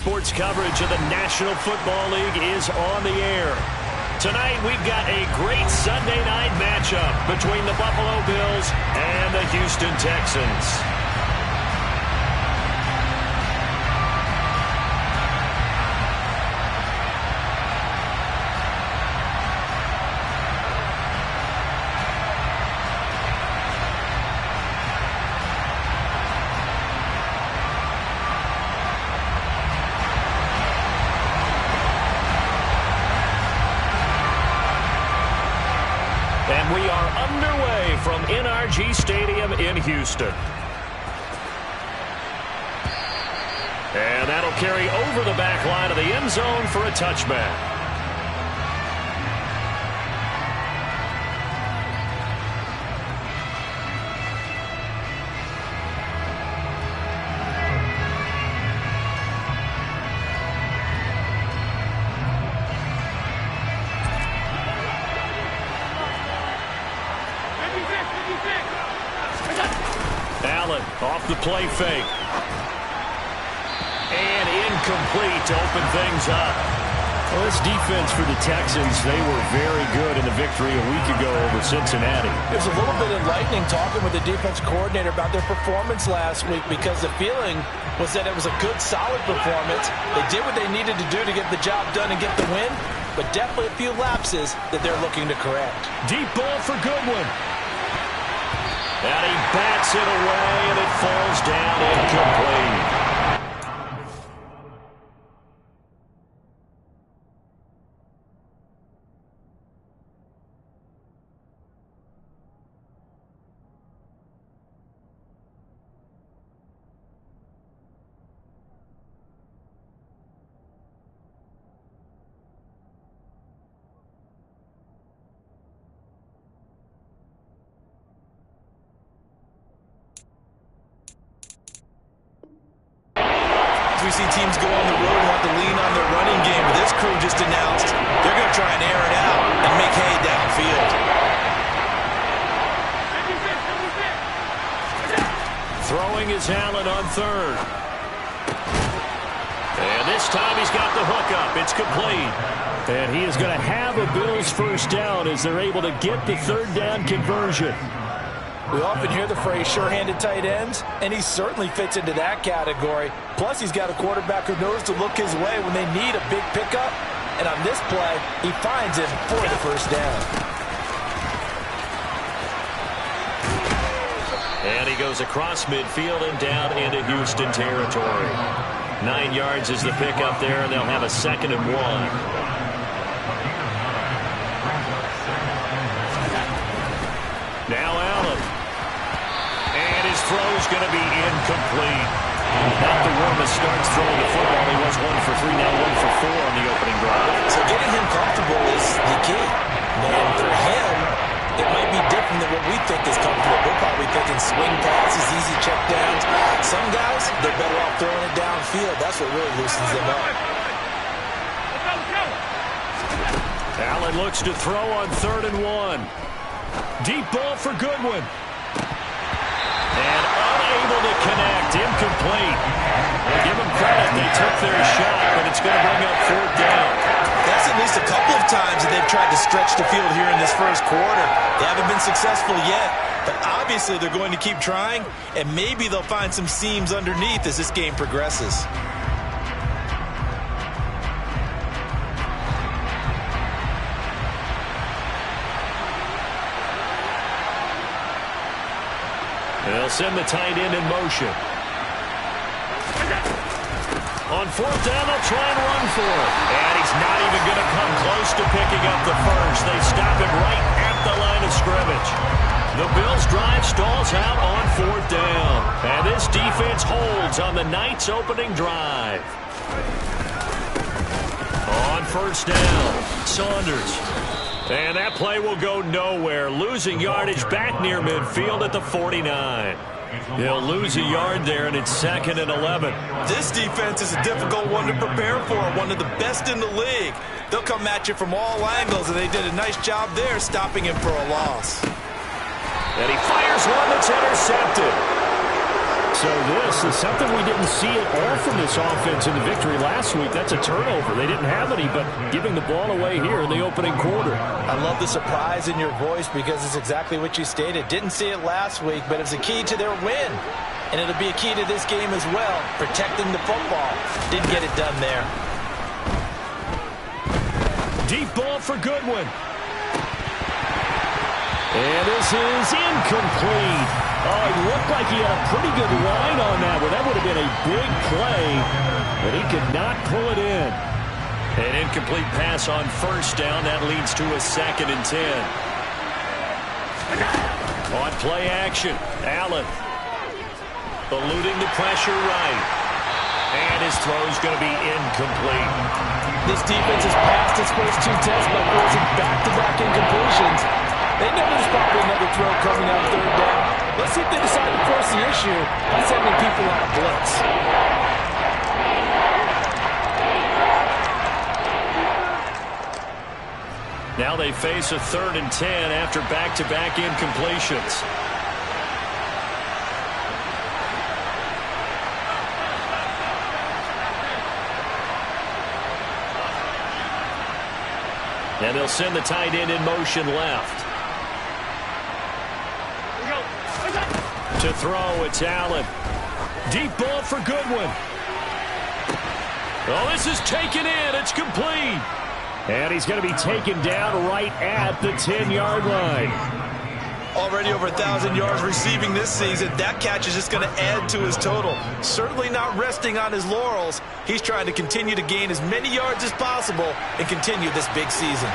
Sports coverage of the National Football League is on the air. Tonight, we've got a great Sunday night matchup between the Buffalo Bills and the Houston Texans. And we are underway from NRG Stadium in Houston. And that'll carry over the back line of the end zone for a touchback. Allen off the play fake. And incomplete to open things up. Well, this defense for the Texans, they were very good in the victory a week ago over Cincinnati. It was a little bit enlightening talking with the defense coordinator about their performance last week, because the feeling was that it was a good, solid performance. They did what they needed to do to get the job done and get the win, but definitely a few lapses that they're looking to correct. Deep ball for Goodwin. And he bats it away, and it falls down incomplete. We see teams go on the road and want to lean on their running game. But this crew just announced they're going to try and air it out and make hay downfield. Throwing is Allen on third. And this time he's got the hook up. It's complete. And he is going to have a Bills first down as they're able to get the third down conversion. We often hear the phrase sure-handed tight ends, and he certainly fits into that category. Plus, he's got a quarterback who knows to look his way when they need a big pickup. And on this play, he finds him for the first down. And he goes across midfield and down into Houston territory. 9 yards is the pickup there, and they'll have a 2nd and 1. Now Allen. And his throw's going to be incomplete. Not the warmest starts throwing the football. He was 1 for 3, now 1 for 4 on the opening drive. So getting him comfortable is the key. And for him, it might be different than what we think is comfortable. We're probably thinking swing passes, easy check downs. Some guys, they're better off throwing it downfield. That's what really loosens them up. Allen looks to throw on 3rd and 1. Deep ball for Goodwin. And unable to connect. Incomplete. Well, give them credit. They took their shot, but it's going to bring up 4th down. That's at least a couple of times that they've tried to stretch the field here in this first quarter. They haven't been successful yet, but obviously they're going to keep trying, and maybe they'll find some seams underneath as this game progresses. They'll send the tight end in motion. On 4th down, they'll try and run for it. And he's not even going to come close to picking up the first. They stop him right at the line of scrimmage. The Bills' drive stalls out on 4th down. And this defense holds on the night's opening drive. On 1st down, Saunders. And that play will go nowhere. Losing yardage back near midfield at the 49. He'll lose a yard there, and it's 2nd and 11. This defense is a difficult one to prepare for, one of the best in the league. They'll come at you from all angles, and they did a nice job there stopping him for a loss. And he fires one that's intercepted. So this is something we didn't see at all from this offense in the victory last week. That's a turnover. They didn't have any, but giving the ball away here in the opening quarter. I love the surprise in your voice because it's exactly what you stated. Didn't see it last week, but it's a key to their win. And it'll be a key to this game as well, protecting the football. Didn't get it done there. Deep ball for Goodwin. And this is incomplete. Oh, it looked like he had a pretty good line on that one. That would have been a big play, but he could not pull it in. An incomplete pass on first down. That leads to a 2nd and 10. On play action, Allen. Eluding the pressure right. And his throw is going to be incomplete. This defense has passed its first 2 tests by forcing back-to-back incompletions. They know there's probably another throw coming on 3rd down. Let's see if they decide to force the issue by sending people on a blitz. Now they face a 3rd and 10 after back-to-back incompletions. And they'll send the tight end in motion left. To throw, it's Allen. Deep ball for Goodwin. Oh, this is taken in. It's complete. And he's going to be taken down right at the 10-yard line. Already over 1,000 yards receiving this season. That catch is just going to add to his total. Certainly not resting on his laurels. He's trying to continue to gain as many yards as possible and continue this big season.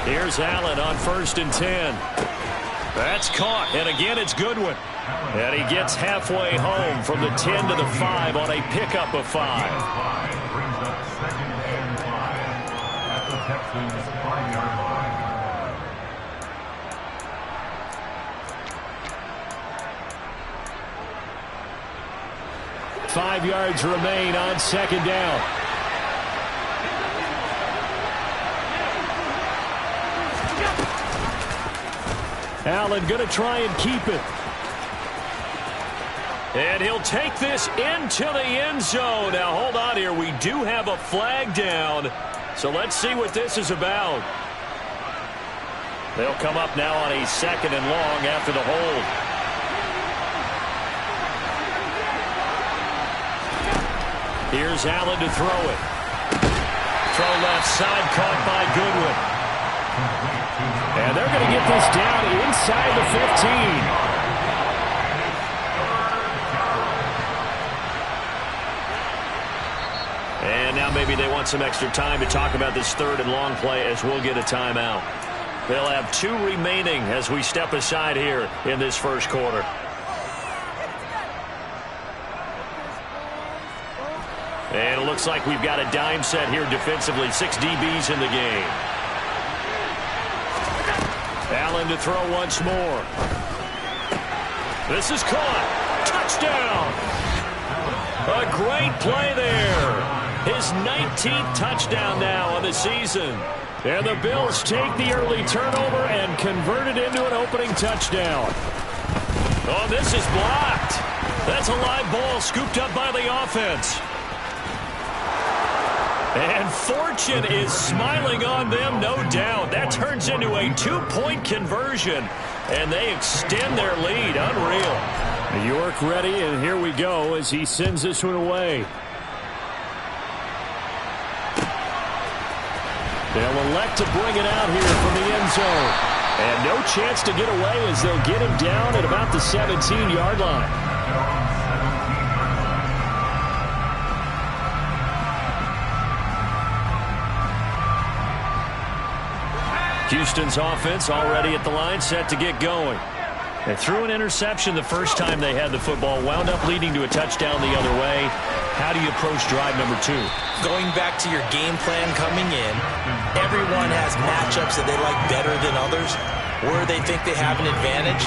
Here's Allen on 1st and 10. That's caught, and again it's Goodwin. And he gets halfway home from the 10 to the 5 on a pickup of 5. Brings up 2nd and 5 at the Texans' 5-yard line. Five yards remain on 2nd down. Allen going to try and keep it. And he'll take this into the end zone. Now, hold on here. We do have a flag down. So let's see what this is about. They'll come up now on a 2nd and long after the hold. Here's Allen to throw it. Throw left side, caught by Goodwin. And they're going to get this down inside the 15. And now maybe they want some extra time to talk about this 3rd and long play as we'll get a timeout. They'll have 2 remaining as we step aside here in this first quarter. And it looks like we've got a dime set here defensively. 6 DBs in the game. Allen to throw once more. This is caught. Touchdown. A great play there. His 19th touchdown now on the season. And the Bills take the early turnover and convert it into an opening touchdown. Oh, this is blocked. That's a live ball scooped up by the offense. And fortune is smiling on them, no doubt. That turns into a 2-point conversion, and they extend their lead. Unreal. York ready, and here we go as he sends this one away. They'll elect to bring it out here from the end zone. And no chance to get away as they'll get him down at about the 17-yard line. Houston's offense already at the line, set to get going. They threw an interception the first time they had the football, wound up leading to a touchdown the other way. How do you approach drive number 2? Going back to your game plan coming in, everyone has matchups that they like better than others. Where they think they have an advantage,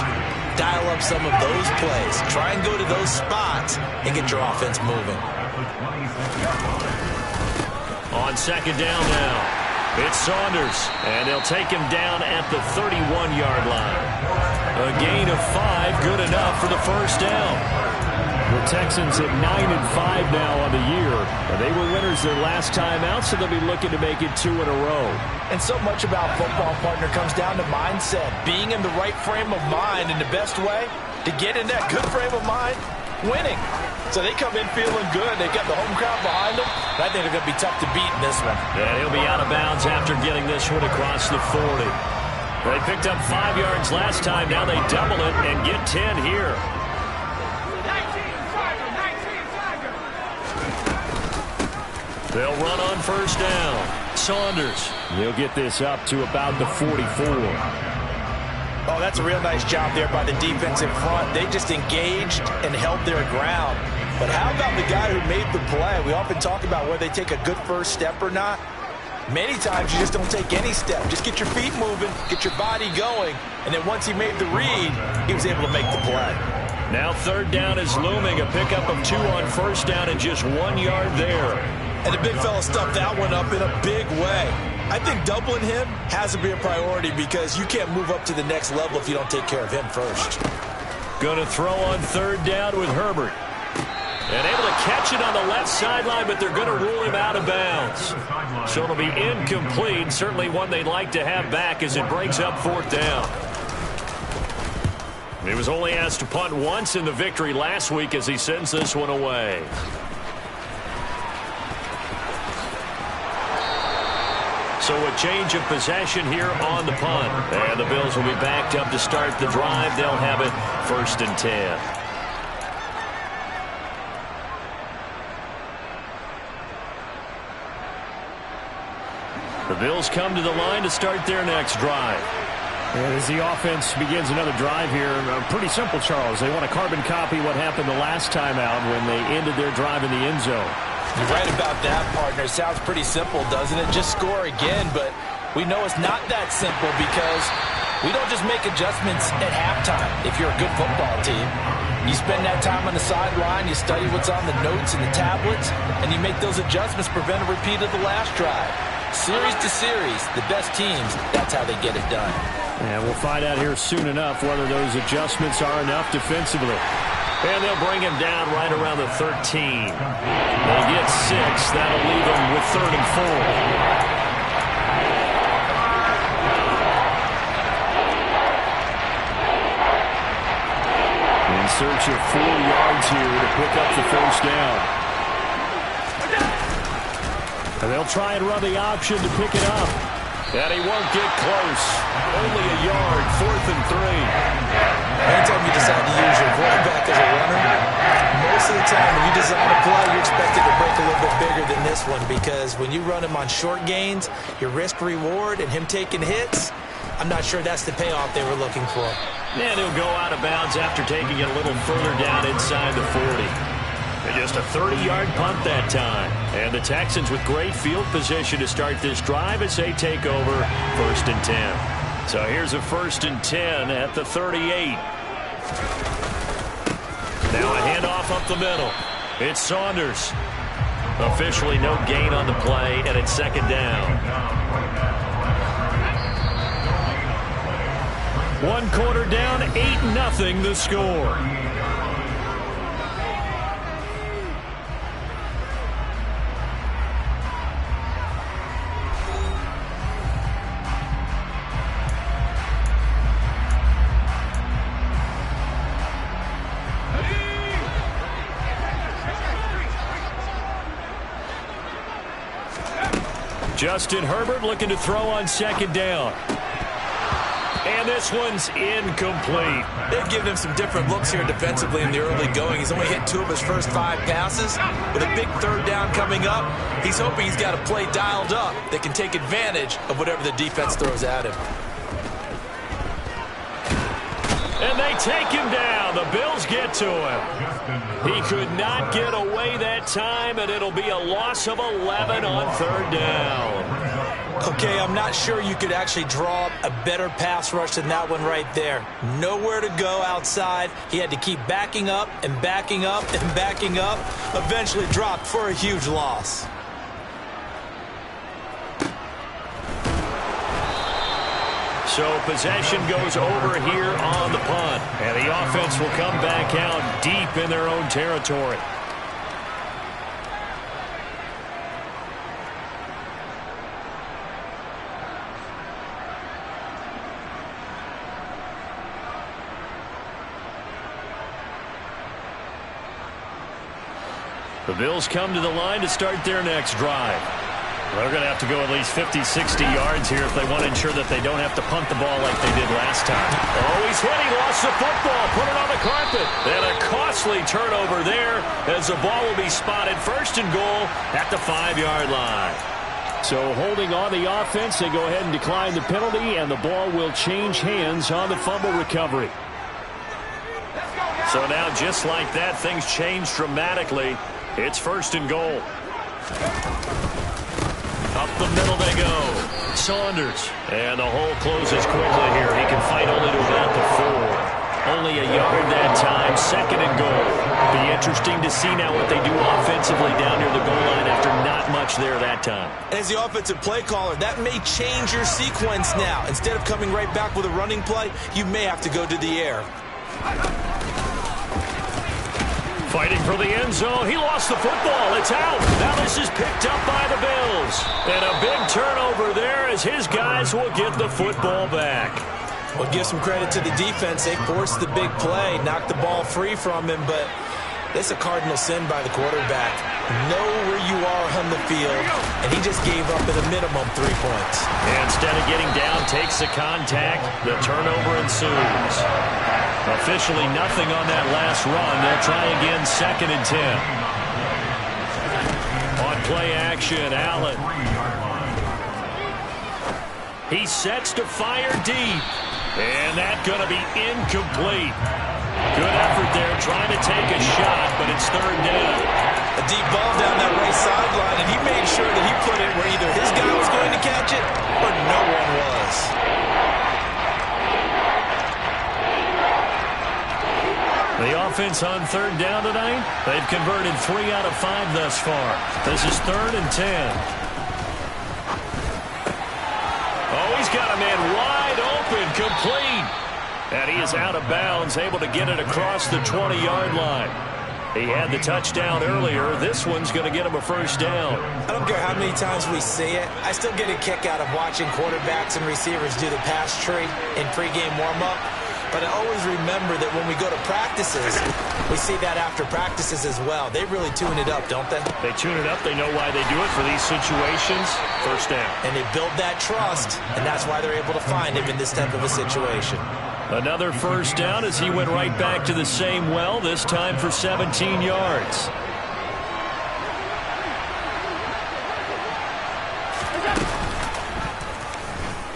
dial up some of those plays. Try and go to those spots and get your offense moving. On 2nd down now. It's Saunders, and they'll take him down at the 31-yard line. A gain of 5, good enough for the first down. The Texans at 9-5 now on the year. They were winners their last time out, so they'll be looking to make it 2 in a row. And so much about football, partner, comes down to mindset. Being in the right frame of mind, and the best way to get in that good frame of mind, winning. So they come in feeling good. They got the home crowd behind them. And I think they're going to be tough to beat in this one. And he'll be out of bounds after getting this one across the 40. They picked up 5 yards last time. Now they double it and get 10 here. They'll run on first down. Saunders. He'll get this up to about the 44. Oh, that's a real nice job there by the defense in front. They just engaged and held their ground. But how about the guy who made the play? We often talk about whether they take a good first step or not. Many times you just don't take any step. Just get your feet moving, get your body going, and then once he made the read, he was able to make the play. Now third down is looming. A pickup of 2 on first down and just 1 yard there. And the big fella stuffed that one up in a big way. I think doubling him has to be a priority because you can't move up to the next level if you don't take care of him first. Going to throw on third down with Herbert. And able to catch it on the left sideline, but they're going to rule him out of bounds. So it'll be incomplete. Certainly one they'd like to have back as it breaks up fourth down. He was only asked to punt once in the victory last week as he sends this one away. So a change of possession here on the punt. And the Bills will be backed up to start the drive. They'll have it 1st and 10. The Bills come to the line to start their next drive. And as the offense begins another drive here, pretty simple, Charles. They want to carbon copy what happened the last time out when they ended their drive in the end zone. You're right about that, partner. Sounds pretty simple, doesn't it? Just score again, but we know it's not that simple because we don't just make adjustments at halftime if you're a good football team. You spend that time on the sideline, you study what's on the notes and the tablets, and you make those adjustments, prevent a repeat of the last drive. Series to series, the best teams, that's how they get it done. And we'll find out here soon enough whether those adjustments are enough defensively. And they'll bring him down right around the 13. They get 6. That'll leave them with 3rd and 4. In search of 4 yards here to pick up the first down. And they'll try and run the option to pick it up. And he won't get close. Only a yard, 4th and 3. Anytime you decide to use your quarterback as a runner, most of the time when you design a play, you expect it to break a little bit bigger than this one because when you run him on short gains, your risk-reward and him taking hits, I'm not sure that's the payoff they were looking for. And he'll go out of bounds after taking it a little further down inside the 40. And just a 30-yard punt that time. And the Texans with great field position to start this drive as they take over 1st and 10. So here's a 1st and 10 at the 38. Now a handoff up the middle. It's Saunders. Officially no gain on the play, and it's 2nd down. 1 quarter down, 8-0 the score. Justin Herbert looking to throw on 2nd down. And this one's incomplete. They've given him some different looks here defensively in the early going. He's only hit 2 of his first 5 passes. With a big 3rd down coming up, he's hoping he's got a play dialed up that can take advantage of whatever the defense throws at him. And they take him down. The Bills get to him. He could not get away that time, and it'll be a loss of 11 on 3rd down. Okay, I'm not sure you could actually draw up a better pass rush than that one right there. Nowhere to go outside. He had to keep backing up and backing up and backing up. Eventually dropped for a huge loss. So possession goes over here on the punt. And the offense will come back out deep in their own territory. The Bills come to the line to start their next drive. They're going to have to go at least 50, 60 yards here if they want to ensure that they don't have to punt the ball like they did last time. Oh, he's hit. He lost the football. Put it on the carpet. And a costly turnover there as the ball will be spotted first and goal at the 5-yard line. So holding on the offense, they go ahead and decline the penalty, and the ball will change hands on the fumble recovery. So now just like that, things change dramatically. It's first and goal. Up the middle they go. Saunders. And the hole closes quickly here. He can fight only to about the 4. Only a yard that time. Second and goal. Be interesting to see now what they do offensively down near the goal line after not much there that time. As the offensive play caller, that may change your sequence now. Instead of coming right back with a running play, you may have to go to the air. Fighting for the end zone. He lost the football. It's out. Now this is picked up by the Bills. And a big turnover there as his guys will get the football back. Well, give some credit to the defense. They forced the big play, knocked the ball free from him, but it's a cardinal sin by the quarterback. Know where you are on the field, and he just gave up at a minimum 3 points. And instead of getting down, takes the contact. The turnover ensues. Officially nothing on that last run. They'll try again, second and 10. On play action, Allen. He sets to fire deep. And that's going to be incomplete. Good effort there, trying to take a shot, but it's third down. A deep ball down that right sideline, and he made sure that he put it where either his guy was going to catch it or no one was. The offense on third down tonight, they've converted 3 out of 5 thus far. This is third and 10. Oh, he's got a man wide open, complete. And he is out of bounds, able to get it across the 20-yard line. He had the touchdown earlier. This one's going to get him a first down. I don't care how many times we see it. I still get a kick out of watching quarterbacks and receivers do the pass tree in pregame warm-up. But I always remember that when we go to practices, we see that after practices as well. They really tune it up, don't they? They tune it up. They know why they do it for these situations. First down. And they build that trust, and that's why they're able to find him in this type of a situation. Another first down as he went right back to the same well, this time for 17 yards.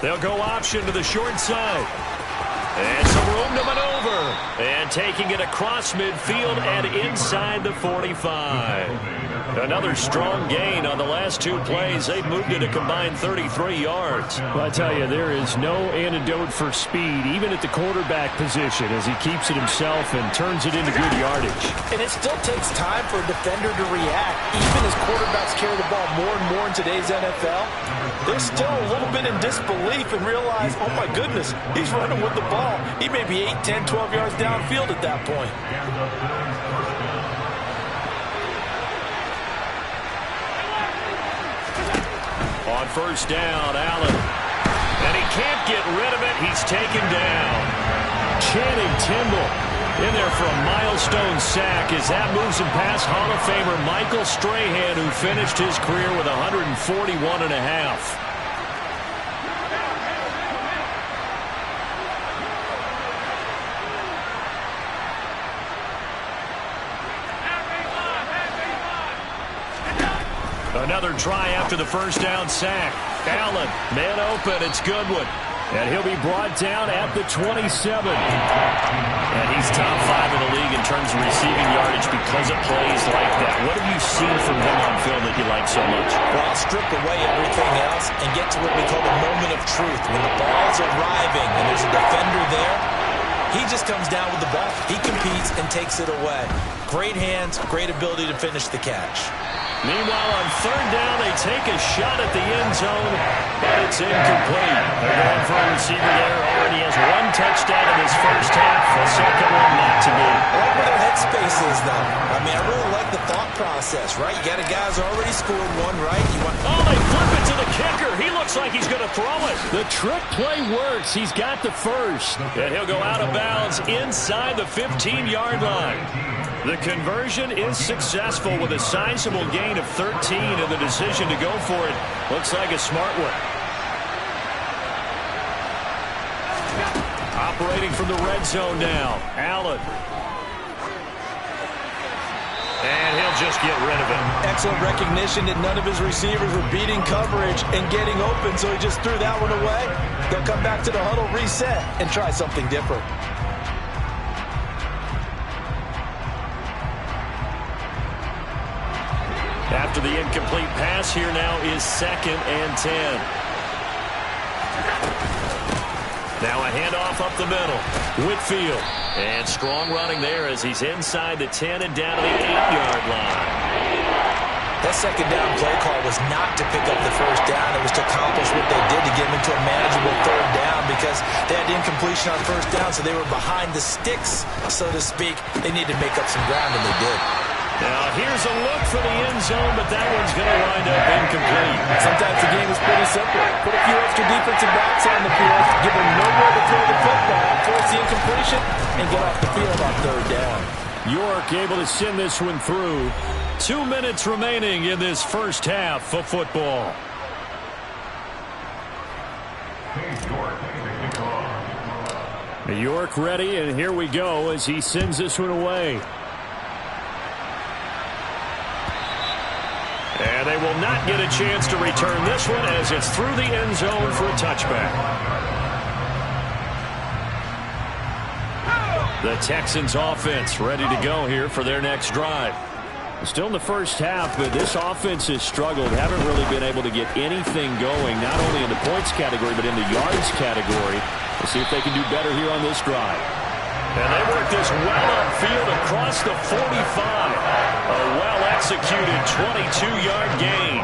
They'll go option to the short side. And some room to maneuver. And taking it across midfield and inside the 45. Another strong gain on the last 2 plays. They've moved it a combined 33 yards. Well, I tell you, there is no antidote for speed, even at the quarterback position, as he keeps it himself and turns it into good yardage. And it still takes time for a defender to react. Even as quarterbacks carry the ball more and more in today's NFL, they're still a little bit in disbelief and realize, oh my goodness, he's running with the ball. He may be 8, 10, 12 yards downfield at that point. On first down, Allen. And he can't get rid of it. He's taken down. Channing Tindall in there for a milestone sack as that moves him past Hall of Famer Michael Strahan, who finished his career with 141.5. Another try after the first down sack. Allen, man open, it's Goodwin. And he'll be brought down at the 27. And he's top 5 in the league in terms of receiving yardage because of plays like that. What have you seen from him on film that you like so much? Well, strip away everything else and get to what we call the moment of truth. When the ball's arriving and there's a defender there, he just comes down with the ball. He competes and takes it away. Great hands, great ability to finish the catch. Meanwhile, on third down, they take a shot at the end zone, but it's incomplete. They're going for a receiver there. Already has one touchdown in his first half. A second one not to be. I like where their headspace is, though. I mean, I really like the thought process, right? You got a guy who's already scored one, right? Oh, they flip it to the kicker. He looks like he's going to throw it. The trick play works. He's got the first. And he'll go out of bounds inside the 15-yard line. The conversion is successful with a sizable gain of 13, and the decision to go for it looks like a smart one. Operating from the red zone now, Allen. And he'll just get rid of it. Excellent recognition that none of his receivers were beating coverage and getting open, so he just threw that one away. They'll come back to the huddle, reset, and try something different. After the incomplete pass, here now is 2nd and 10. Now a handoff up the middle. Whitfield. And strong running there as he's inside the 10 and down to the 8-yard line. That second down play call was not to pick up the first down. It was to accomplish what they did to get them into a manageable third down because they had incompletion on first down, so they were behind the sticks, so to speak. They needed to make up some ground, and they did. Now here's a look for the end zone, but that one's going to wind up incomplete. Sometimes the game is pretty simple. Put a few extra defensive backs on the field, give them nowhere to throw the football, force the incompletion, and get off the field on third down. York able to send this one through. 2 minutes remaining in this first half of football. York ready, and here we go as he sends this one away. And they will not get a chance to return this one as it's through the end zone for a touchback. The Texans offense ready to go here for their next drive. Still in the first half, but this offense has struggled. Haven't really been able to get anything going, not only in the points category, but in the yards category. We'll see if they can do better here on this drive. And they work this well upfield across the 45. A well-executed 22-yard gain.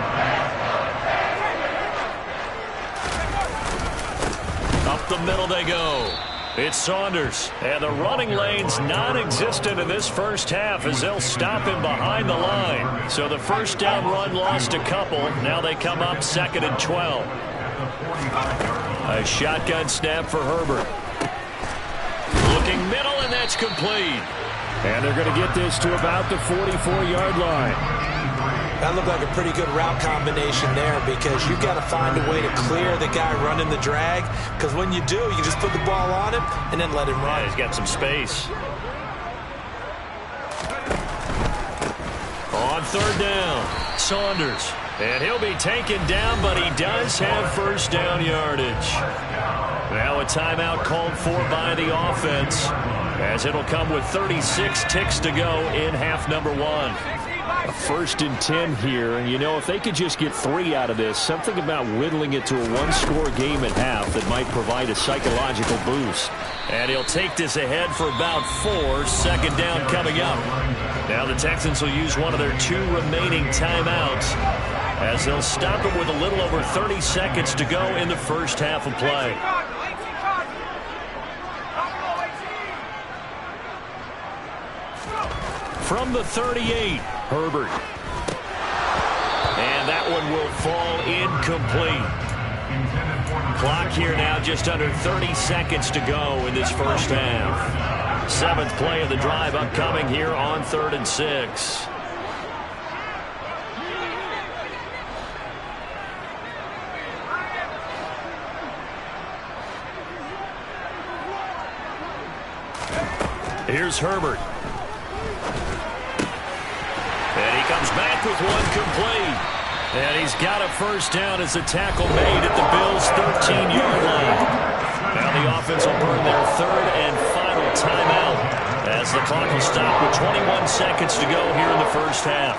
Up the middle they go. It's Saunders. And the running lane's non-existent in this first half as they'll stop him behind the line. So the first down run lost a couple. Now they come up 2nd and 12. A shotgun snap for Herbert. Looking middle, and that's complete. And they're going to get this to about the 44-yard line. That looked like a pretty good route combination there because you've got to find a way to clear the guy running the drag, because when you do, you just put the ball on him and then let him run. Yeah, he's got some space. On third down, Saunders. And he'll be taken down, but he does have first down yardage. Now a timeout called for by the offense, as it'll come with 36 ticks to go in half number 1. A 1st and 10 here, and you know, if they could just get 3 out of this, something about whittling it to a one-score game at half that might provide a psychological boost. And he'll take this ahead for about 4. 2nd down coming up. Now the Texans will use one of their 2 remaining timeouts, as they'll stop it with a little over 30 seconds to go in the first half of play. From the 38, Herbert. And that one will fall incomplete. Clock here now just under 30 seconds to go in this first half. 7th play of the drive upcoming here on 3rd and 6. Here's Herbert. And he comes back with one complete. And he's got a first down as the tackle made at the Bills' 13-yard line. Now the offense will burn their 3rd and final timeout as the clock will stop with 21 seconds to go here in the first half.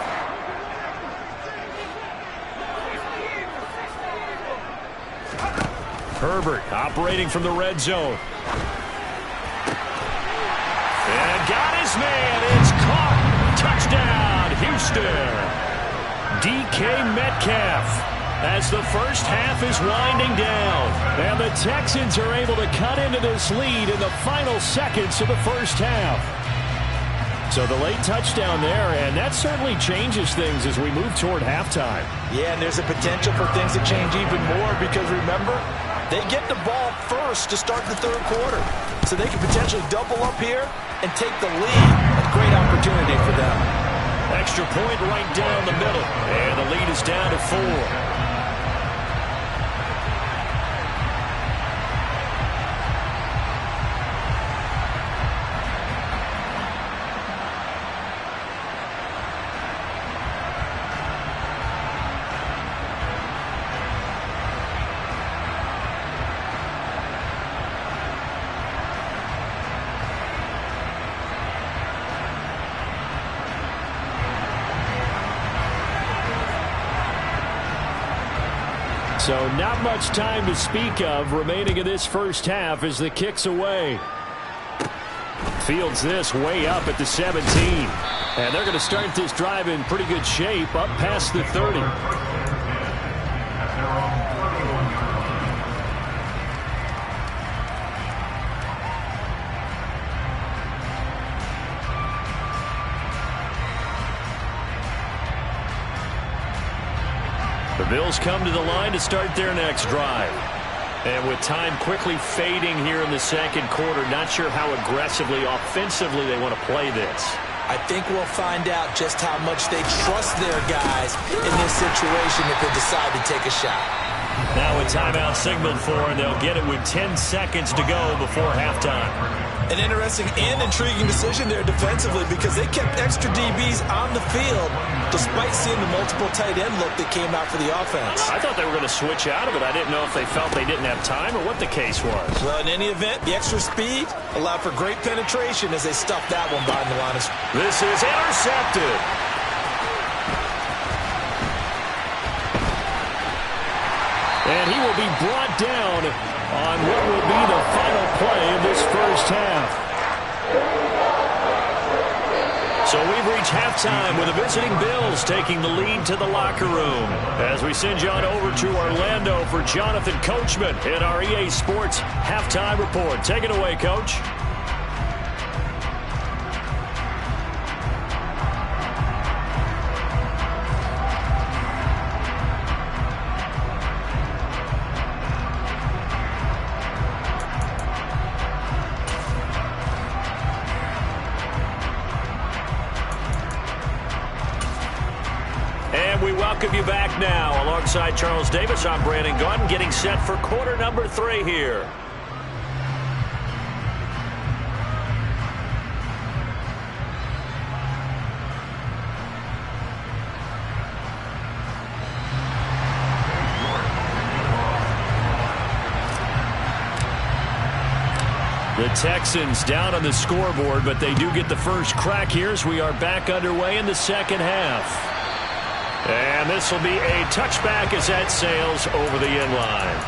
Herbert operating from the red zone. And got his man. It's caught. Touchdown, Houston. DK Metcalf as the first half is winding down. And the Texans are able to cut into this lead in the final seconds of the first half. So the late touchdown there, and that certainly changes things as we move toward halftime. Yeah, and there's a potential for things to change even more because, remember, they get the ball first to start the third quarter. So they can potentially double up here and take the lead. A great opportunity for them. Extra point right down the middle, and the lead is down to 4. So not much time to speak of remaining in this first half as the kick's away. Fields this way up at the 17. And they're going to start this drive in pretty good shape up past the 30. The Bills come to the line to start their next drive. And with time quickly fading here in the second quarter, not sure how aggressively, offensively they want to play this. I think we'll find out just how much they trust their guys in this situation if they decide to take a shot. Now a timeout signaled for, and they'll get it with 10 seconds to go before halftime. An interesting and intriguing decision there defensively because they kept extra DBs on the field despite seeing the multiple tight end look that came out for the offense. I thought they were going to switch out of it. I didn't know if they felt they didn't have time or what the case was. Well, in any event, the extra speed allowed for great penetration as they stuffed that one behind the line. This is intercepted. And he will be brought down on what will be the final play of this first half. So we've reached halftime with the visiting Bills taking the lead to the locker room. As we send you on over to Orlando for Jonathan Coachman in our EA Sports Halftime Report. Take it away, Coach. We welcome you back now. Alongside Charles Davis, I'm Brandon Gunn, getting set for quarter number 3 here. The Texans down on the scoreboard, but they do get the first crack here as we are back underway in the second half. And this will be a touchback as that sails over the end line.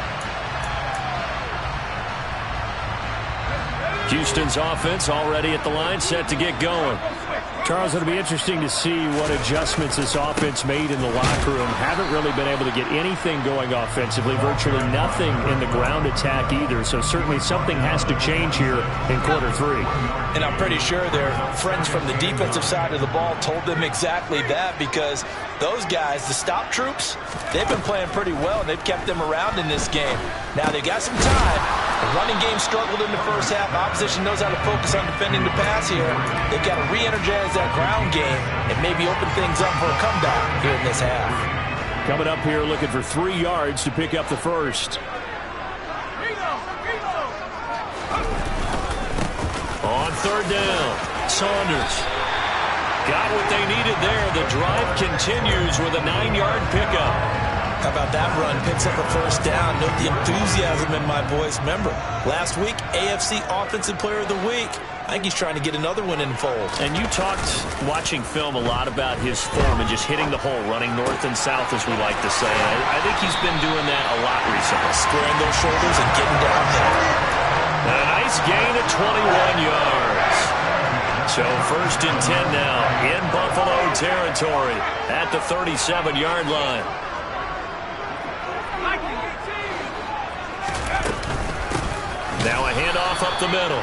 Houston's offense already at the line, set to get going. Charles, it'll be interesting to see what adjustments this offense made in the locker room. Haven't really been able to get anything going offensively, virtually nothing in the ground attack either. So certainly something has to change here in quarter 3. And I'm pretty sure their friends from the defensive side of the ball told them exactly that because those guys, the stop troops, they've been playing pretty well. They've kept them around in this game. Now they've got some time. The running game struggled in the first half. Opposition knows how to focus on defending the pass here. They've got to re-energize that ground game and maybe open things up for a comeback here in this half. Coming up here looking for 3 yards to pick up the first. On third down, Saunders got what they needed there. The drive continues with a 9-yard pickup. How about that run? Picks up a first down. Note the enthusiasm in my voice. Remember, last week, AFC Offensive Player of the Week. I think he's trying to get another one in the fold. And you talked, watching film, a lot about his form and just hitting the hole, running north and south, as we like to say. I think he's been doing that a lot recently. Squaring those shoulders and getting downhill. A nice gain of 21 yards. So 1st and 10 now in Buffalo territory at the 37-yard line. Now a handoff up the middle.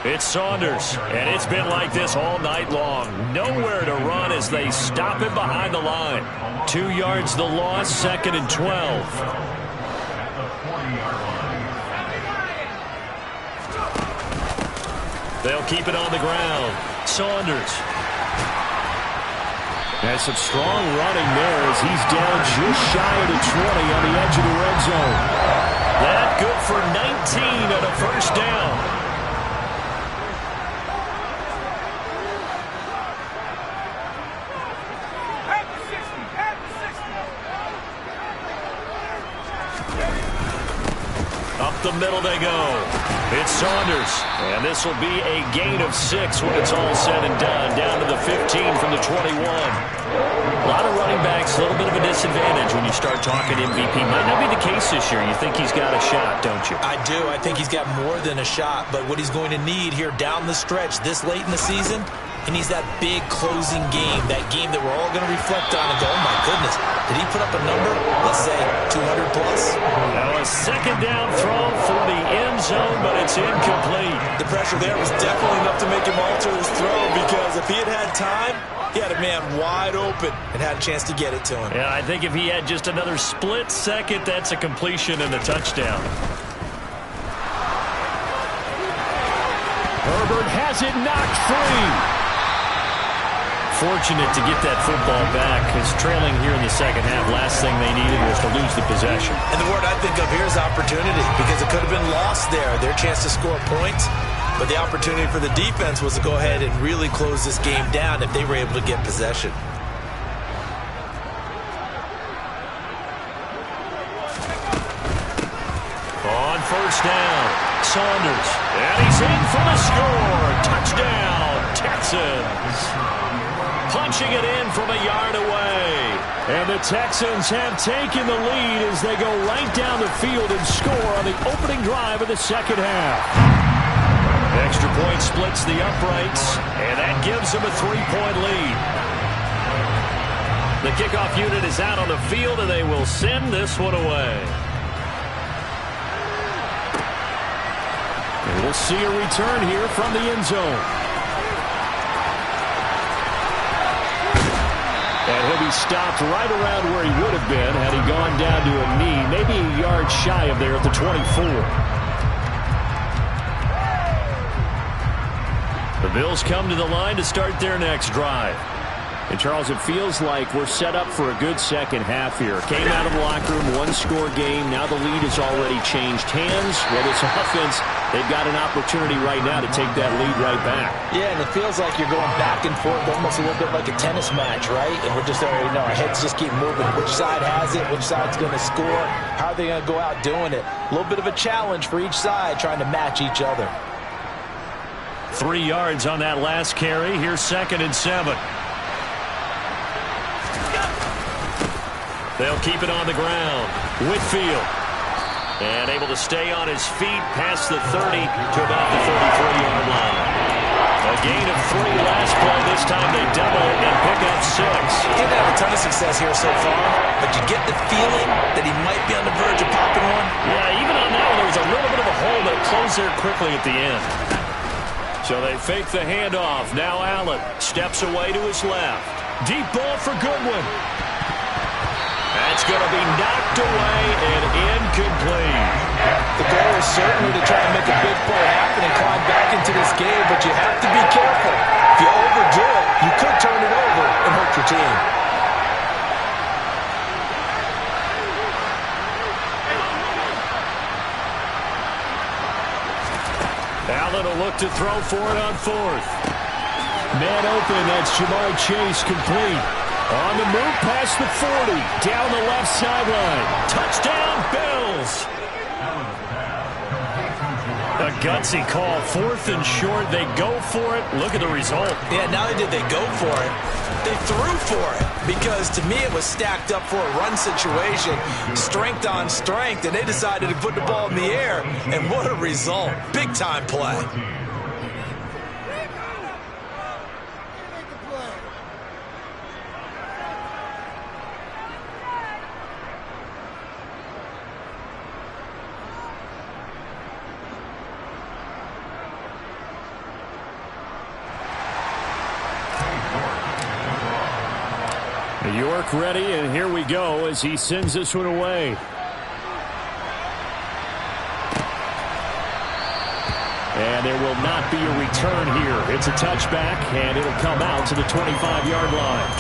It's Saunders, and it's been like this all night long. Nowhere to run as they stop him behind the line. 2 yards the loss, 2nd and 12. They'll keep it on the ground. Saunders. Has some strong running there as he's down just shy of the 20 on the edge of the red zone. That good for 19 and a 1st down. Up the middle they go. It's Saunders. And this will be a gain of 6 when it's all said and done. Down to the 15 from the 21. A lot of running backs, a little bit of a disadvantage when you start talking MVP. Might not be the case this year. You think he's got a shot, don't you? I do. I think he's got more than a shot. But what he's going to need here down the stretch this late in the season, he needs that big closing game, that game that we're all going to reflect on and go, oh, my goodness, did he put up a number, let's say, 200 plus? Now a 2nd down throw for the end zone, but it's incomplete. The pressure there was definitely enough to make him alter his throw because if he had had time, he had a man wide open and had a chance to get it to him. Yeah, I think if he had just another split second, that's a completion and a touchdown. Herbert has it knocked free. Fortunate to get that football back because trailing here in the 2nd half, last thing they needed was to lose the possession. And the word I think of here is opportunity because it could have been lost there, their chance to score points. But the opportunity for the defense was to go ahead and really close this game down if they were able to get possession. On 1st down, Saunders. And he's in for the score. Touchdown, Texans. Punching it in from a yard away. And the Texans have taken the lead as they go right down the field and score on the opening drive of the 2nd half. Extra point splits the uprights, and that gives them a 3-point lead. The kickoff unit is out on the field, and they will send this one away. And we'll see a return here from the end zone. And he'll be stopped right around where he would have been had he gone down to a knee, maybe a yard shy of there at the 24. The Bills come to the line to start their next drive. And, Charles, it feels like we're set up for a good 2nd half here. Came out of the locker room, 1-score game. Now the lead has already changed hands. Well, this offense, they've got an opportunity right now to take that lead right back. Yeah, and it feels like you're going back and forth almost a little bit like a tennis match, right? And we're just already know our heads just keep moving. Which side has it? Which side's going to score? How are they going to go out doing it? A little bit of a challenge for each side trying to match each other. 3 yards on that last carry. Here's 2nd and 7. They'll keep it on the ground. Whitfield. And able to stay on his feet past the 30 to about the 33-yard line. A gain of 3 last play. This time they double it and pick up 6. He didn't have a ton of success here so far, but you get the feeling that he might be on the verge of popping one. Yeah, even on that one, there was a little bit of a hole that closed there quickly at the end. So they fake the handoff. Now Allen steps away to his left. Deep ball for Goodwin. That's going to be knocked away and incomplete. The goal is certainly to try and make a big play happen and climb back into this game, but you have to be careful. If you overdo it, you could turn it over and hurt your team. Allen will look to throw for it on 4th. Man open, that's Jamar Chase complete. On the move past the 40, down the left sideline. Touchdown, Bills! A gutsy call, 4th and short. They go for it. Look at the result. Yeah, not only did they go for it, they threw for it. Because to me it was stacked up for a run situation, strength on strength, and they decided to put the ball in the air. And what a result. Big time play. York ready, and here we go as he sends this one away. And there will not be a return here. It's a touchback, and it'll come out to the 25-yard line.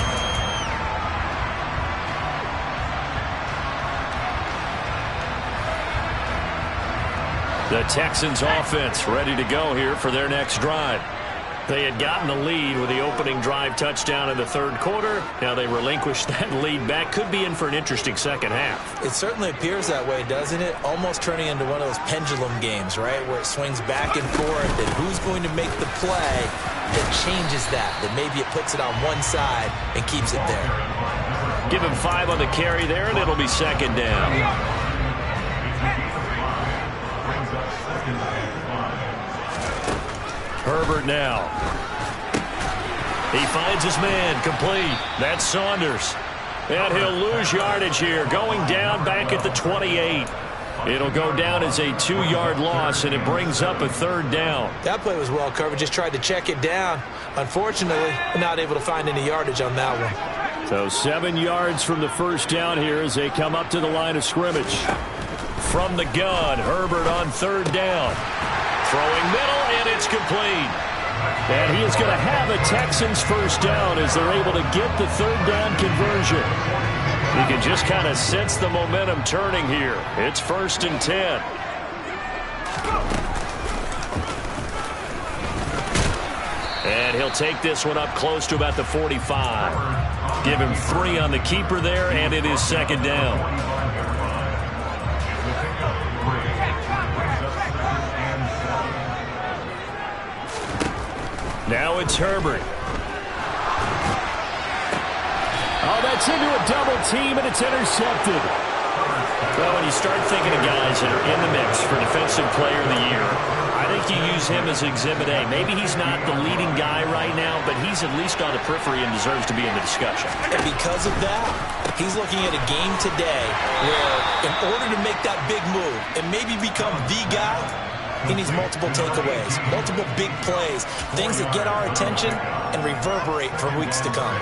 The Texans offense ready to go here for their next drive. They had gotten the lead with the opening drive touchdown in the third quarter. Now they relinquished that lead back. Could be in for an interesting second half. It certainly appears that way, doesn't it? Almost turning into one of those pendulum games, right, where it swings back and forth, and who's going to make the play that changes that maybe it puts it on one side and keeps it there. Give him 5 on the carry there, and it'll be second down. Herbert now. He finds his man, complete. That's Saunders. And he'll lose yardage here, going down back at the 28. It'll go down as a 2-yard loss, and it brings up a third down. That play was well covered. Just tried to check it down. Unfortunately, not able to find any yardage on that one. So 7 yards from the first down here as they come up to the line of scrimmage. From the gun, Herbert on third down. Throwing middle, and it's complete. And he is going to have a Texans first down as they're able to get the third down conversion. You can just kind of sense the momentum turning here. It's 1st and 10. And he'll take this one up close to about the 45. Give him 3 on the keeper there, and it is second down. Now it's Herbert. Oh, that's into a double team, and it's intercepted. Well, when you start thinking of guys that are in the mix for Defensive Player of the Year, I think you use him as Exhibit A. Maybe he's not the leading guy right now, but he's at least on the periphery and deserves to be in the discussion. And because of that, he's looking at a game today where in order to make that big move and maybe become the guy, he needs multiple takeaways, multiple big plays, things that get our attention and reverberate for weeks to come.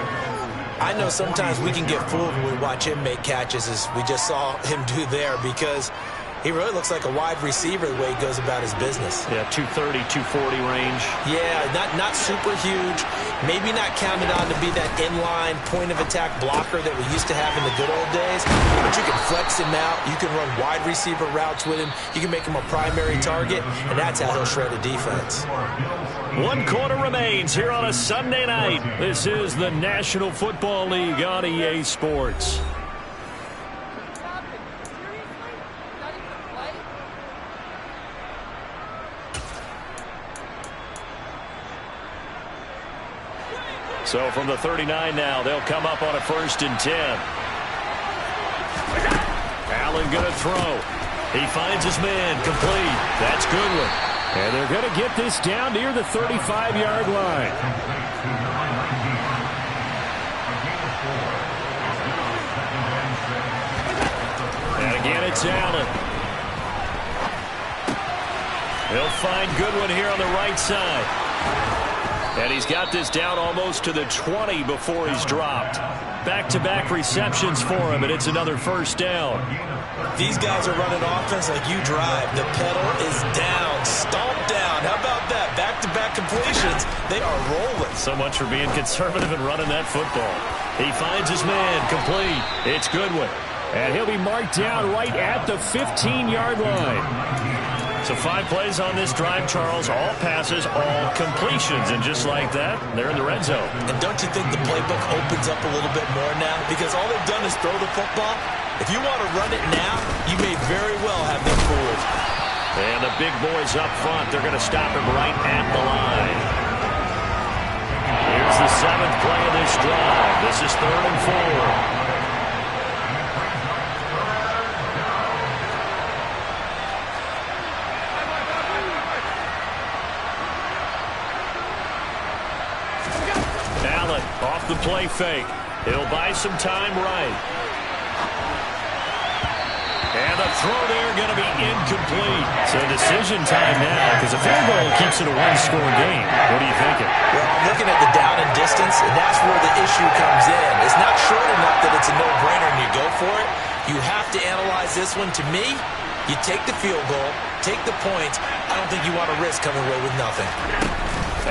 I know sometimes we can get fooled when we watch him make catches, as we just saw him do there, because he really looks like a wide receiver the way he goes about his business. Yeah, 230, 240 range. Yeah, not super huge. Maybe not counted on to be that inline point-of-attack blocker that we used to have in the good old days. But you can flex him out. You can run wide receiver routes with him. You can make him a primary target, and that's how he'll shred a defense. 1 quarter remains here on a Sunday night. This is the National Football League on EA Sports. So from the 39 now, they'll come up on a 1st and 10. Allen going to throw. He finds his man, complete. That's Goodwin. And they're going to get this down near the 35-yard line. And again, it's Allen. He'll find Goodwin here on the right side. And he's got this down almost to the 20 before he's dropped. Back-to-back receptions for him, and it's another first down. These guys are running offense like you drive. The pedal is down, stomp down. How about that? Back-to-back completions. They are rolling. So much for being conservative and running that football. He finds his man, complete. It's Goodwin. And he'll be marked down right at the 15-yard line. So 5 plays on this drive, Charles. All passes, all completions. And just like that, they're in the red zone. And don't you think the playbook opens up a little bit more now? Because all they've done is throw the football. If you want to run it now, you may very well have them fooled. And the big boys up front, they're going to stop him right at the line. Here's the 7th play of this drive. This is 3rd and 4. Off the play fake. He'll buy some time right. And the throw there going to be incomplete. So decision time now, because a field goal keeps it a one-score game. What are you thinking? Well, I'm looking at the down and distance, and that's where the issue comes in. It's not short enough that it's a no-brainer and you go for it. You have to analyze this one. To me, you take the field goal, take the points. I don't think you want to risk coming away with nothing.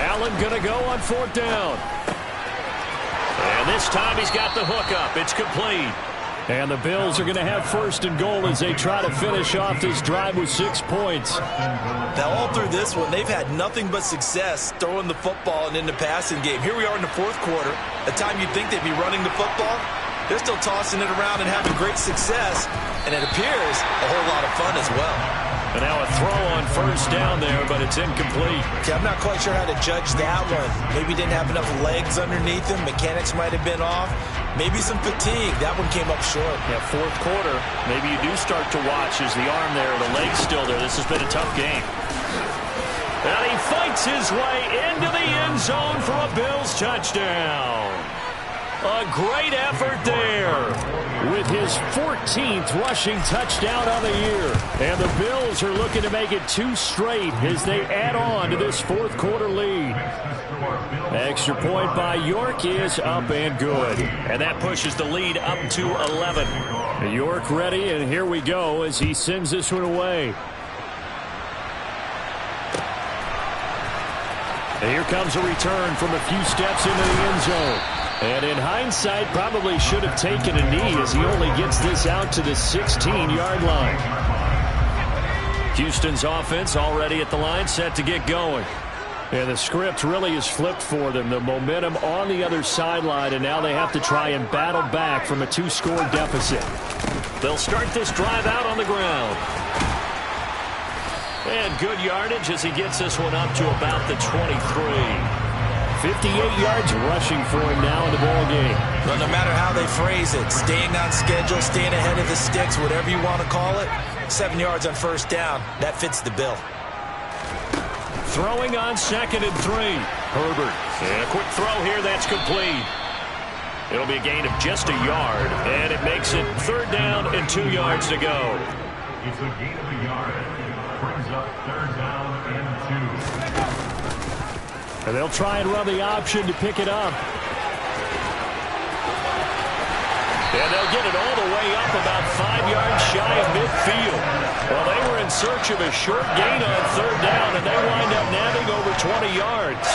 Allen going to go on 4th down. And this time he's got the hook up. It's complete. And the Bills are going to have 1st and goal as they try to finish off this drive with 6 points. Now, all through this one, they've had nothing but success throwing the football and in the passing game. Here we are in the 4th quarter. A time you'd think they'd be running the football. They're still tossing it around and having great success. And it appears a whole lot of fun as well. And now a throw on 1st down there, but it's incomplete. Okay, I'm not quite sure how to judge that one. Maybe he didn't have enough legs underneath him. Mechanics might have been off. Maybe some fatigue. That one came up short. Yeah, 4th quarter. Maybe you do start to watch. Is the arm there, the leg's still there? This has been a tough game. And he fights his way into the end zone for a Bills touchdown. A great effort there with his 14th rushing touchdown on the year. And the Bills are looking to make it 2 straight as they add on to this 4th quarter lead. Extra point by York is up and good. And that pushes the lead up to 11. York ready, and here we go as he sends this one away. And here comes a return from a few steps into the end zone. And in hindsight, probably should have taken a knee as he only gets this out to the 16-yard line. Houston's offense already at the line, set to get going. And the script really is flipped for them. The momentum on the other sideline, and now they have to try and battle back from a 2-score deficit. They'll start this drive out on the ground. And good yardage as he gets this one up to about the 23. 58 yards rushing for him now in the ball game. Well, no matter how they phrase it, staying on schedule, staying ahead of the sticks, whatever you want to call it, 7 yards on 1st down, that fits the bill. Throwing on 2nd and 3. Herbert. And a quick throw here, that's complete. It'll be a gain of just a yard, and it makes it 3rd down and 2 yards to go. It's a gain of a yard. Brings up 3rd down and 2. And they'll try and run the option to pick it up. And they'll get it all the way up about 5 yards shy of midfield. Well, they were in search of a short gain on 3rd down, and they wind up nabbing over 20 yards.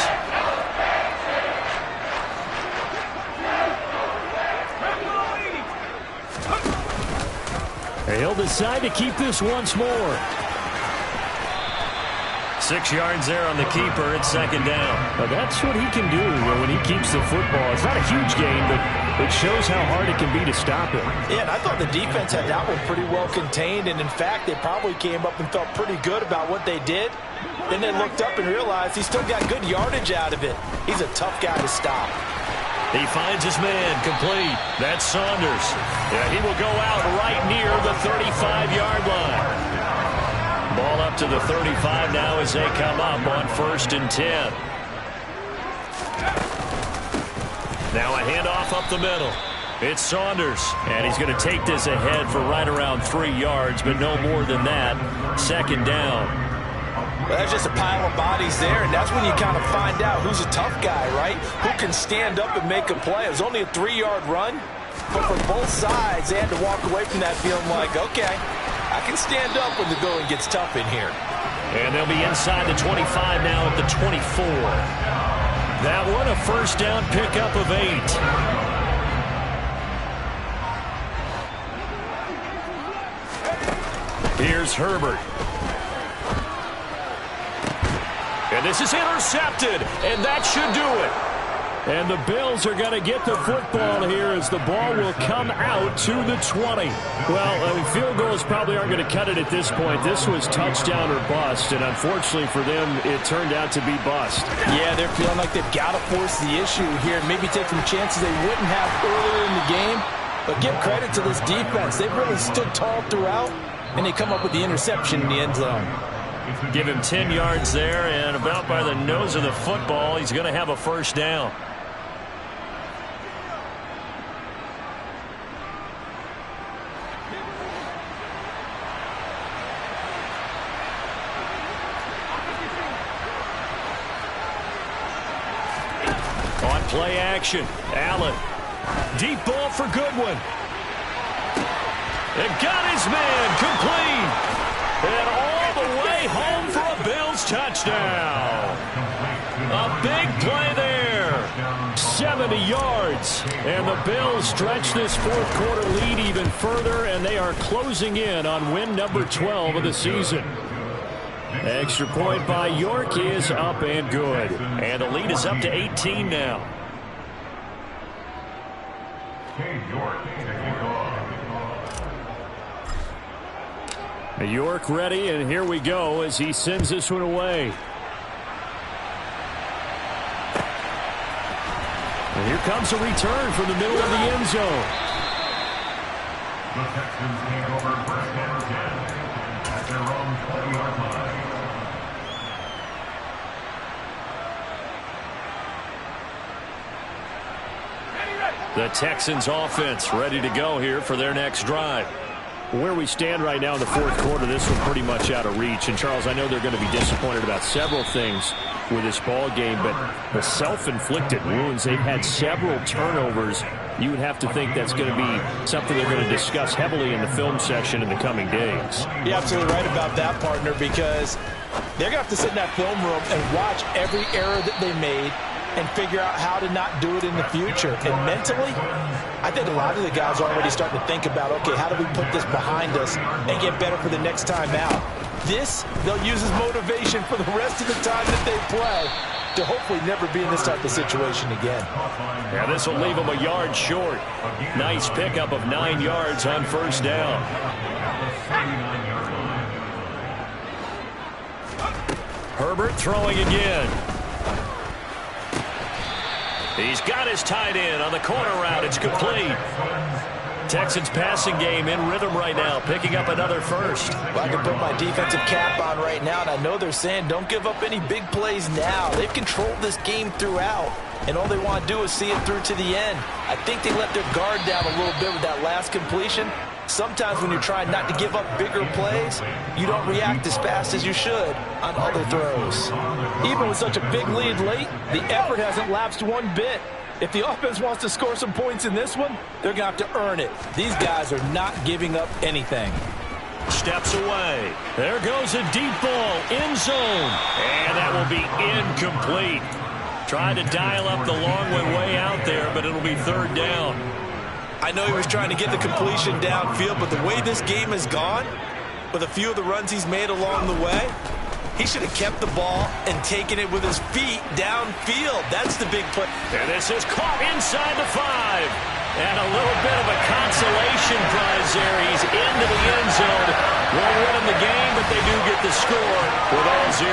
And he'll decide to keep this once more. 6 yards there on the keeper. It's 2nd down. Well, that's what he can do when he keeps the football. It's not a huge gain, but it shows how hard it can be to stop him. Yeah, and I thought the defense had that one pretty well contained, and in fact, they probably came up and felt pretty good about what they did. Then they looked up and realized he still got good yardage out of it. He's a tough guy to stop. He finds his man complete. That's Saunders. Yeah, he will go out right near the 35-yard line. Ball up to the 35 now as they come up on 1st and 10. Now a handoff up the middle. It's Saunders, and he's going to take this ahead for right around 3 yards, but no more than that. 2nd down. Well, that's just a pile of bodies there, and that's when you kind of find out who's a tough guy, right? Who can stand up and make a play. It was only a 3-yard run, but for both sides, they had to walk away from that feeling like, okay, I can stand up when the going gets tough in here. And they'll be inside the 25 now at the 24. That one a 1st down pickup of 8. Here's Herbert. And this is intercepted, and that should do it. And the Bills are going to get the football here as the ball will come out to the 20. Well, field goals probably aren't going to cut it at this point. This was touchdown or bust, and unfortunately for them, it turned out to be bust. Yeah, they're feeling like they've got to force the issue here, maybe take some chances they wouldn't have earlier in the game. But give credit to this defense. They've really stood tall throughout, and they come up with the interception in the end zone. Give him 10 yards there, and about by the nose of the football, he's going to have a 1st down. Play action. Allen. Deep ball for Goodwin. And got his man complete. And all the way home for a Bills touchdown. A big play there. 70 yards. And the Bills stretch this fourth quarter lead even further, and they are closing in on win number 12 of the season. Extra point by York is up and good. And the lead is up to 18 now. York ready, and here we go as he sends this one away. And here comes a return from the middle of the end zone. The Texans take over first and 10 at their own 20-yard line. The Texans offense ready to go here for their next drive. Where we stand right now in the fourth quarter, this one pretty much out of reach. And, Charles, I know they're going to be disappointed about several things with this ball game, but the self-inflicted wounds, they've had several turnovers. You would have to think that's going to be something they're going to discuss heavily in the film section in the coming days. You're absolutely right about that, partner, because they're going to have to sit in that film room and watch every error that they made and figure out how to not do it in the future. And mentally, I think a lot of the guys are already starting to think about, okay, how do we put this behind us and get better for the next time out? This, they'll use as motivation for the rest of the time that they play to hopefully never be in this type of situation again. Yeah, this will leave them a yard short. Nice pickup of 9 yards on first down. Herbert throwing again. He's got his tight end on the corner route. It's complete. Texans passing game in rhythm right now, picking up another first. Well, I can put my defensive cap on right now, and I know they're saying don't give up any big plays now. They've controlled this game throughout, and all they want to do is see it through to the end. I think they let their guard down a little bit with that last completion. Sometimes when you're trying not to give up bigger plays, you don't react as fast as you should on other throws. Even with such a big lead late, the effort hasn't lapsed one bit. If the offense wants to score some points in this one, they're going to have to earn it. These guys are not giving up anything. Steps away. There goes a deep ball, end zone. And that will be incomplete. Trying to dial up the long way out there, but it'll be third down. I know he was trying to get the completion downfield, but the way this game has gone, with a few of the runs he's made along the way, he should have kept the ball and taken it with his feet downfield. That's the big play. And this is caught inside the 5. And a little bit of a consolation prize there. He's into the end zone. Won't win him the game, but they do get the score with all